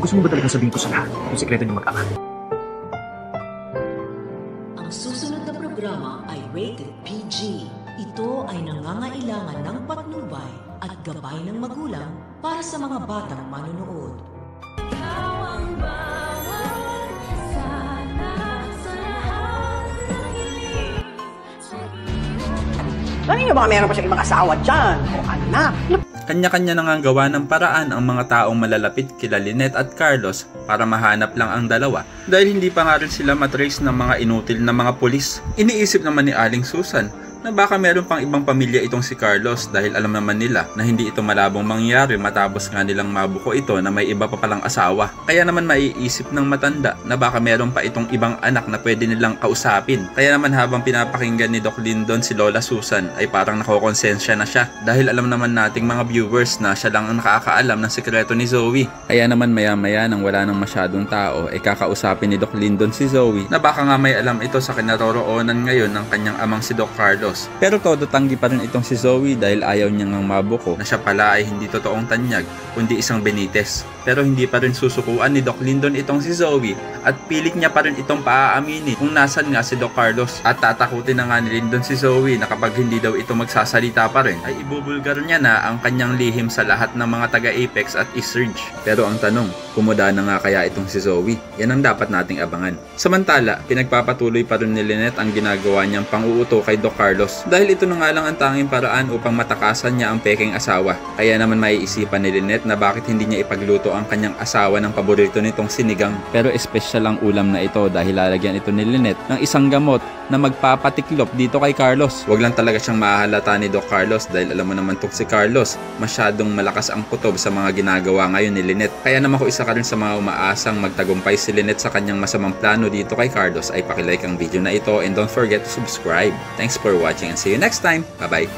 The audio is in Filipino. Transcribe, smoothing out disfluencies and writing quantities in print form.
Gusto mo ba talagang sabihin ko sa lahat kung sikreto niyo mag-ama? Ang susunod na programa ay rated PG. Ito ay nangangailangan ng patnubay at gabay ng magulang para sa mga batang manonood. Kanino ba meron pa siyang ibang asawa dyan? O anak? Kanya-kanya na nga gawa ng paraan ang mga taong malalapit kila Lynette at Carlos para mahanap lang ang dalawa dahil hindi pa nga rin sila matrace ng mga inutil na mga pulis. Iniisip naman ni Aling Susan na baka meron pang ibang pamilya itong si Carlos dahil alam naman nila na hindi ito malabong mangyari matapos nga nilang mabuko ito na may iba pa palang asawa. Kaya naman maiisip ng matanda na baka meron pa itong ibang anak na pwede nilang kausapin. Kaya naman habang pinapakinggan ni Doc Lyndon si Lola Susan ay parang nakokonsensya na siya dahil alam naman nating mga viewers na siya lang ang nakakaalam ng sekreto ni Zoe. Kaya naman maya-maya nang wala nang masyadong tao ay kakausapin ni Doc Lyndon si Zoe na baka nga may alam ito sa kinaroroonan ngayon ng kanyang amang si Doc Carlos. Pero todo tanggi pa rin itong si Zoe dahil ayaw niya ngang mabuko na siya pala ay hindi totoong tanyag kundi isang Benitez. Pero hindi pa rin susukuan ni Doc Lyndon itong si Zoe at pilit niya pa rin itong paaaminin kung nasan nga si Doc Carlos at tatakutin na nga ni Lyndon si Zoe na kapag hindi daw ito magsasalita pa rin ay ibubulgar niya na ang kanyang lihim sa lahat ng mga taga-Apex at Eastridge. Pero ang tanong, kumuda na nga kaya itong si Zoe? Yan ang dapat nating abangan. Samantala, pinagpapatuloy pa rin ni Lynette ang ginagawa niyang pang-uuto kay Doc Carlos dahil ito na nga lang ang tanging paraan upang matakasan niya ang peking asawa. Kaya naman maiisipan ni Lynette na bakit hindi niya ipagluto ang kanyang asawa ng paborito nitong sinigang. Pero espesyal ang ulam na ito dahil lalagyan ito ni Lynette ng isang gamot na magpapatiklop dito kay Carlos. Wag lang talaga siyang mahalata ni Doc Carlos dahil alam mo naman si Carlos, masyadong malakas ang kutob sa mga ginagawa ngayon ni Lynette. Kaya naman kung isa ka rin sa mga umaasang magtagumpay si Lynette sa kanyang masamang plano dito kay Carlos ay pakilike ang video na ito and don't forget to subscribe. Thanks for watching and see you next time. Bye-bye!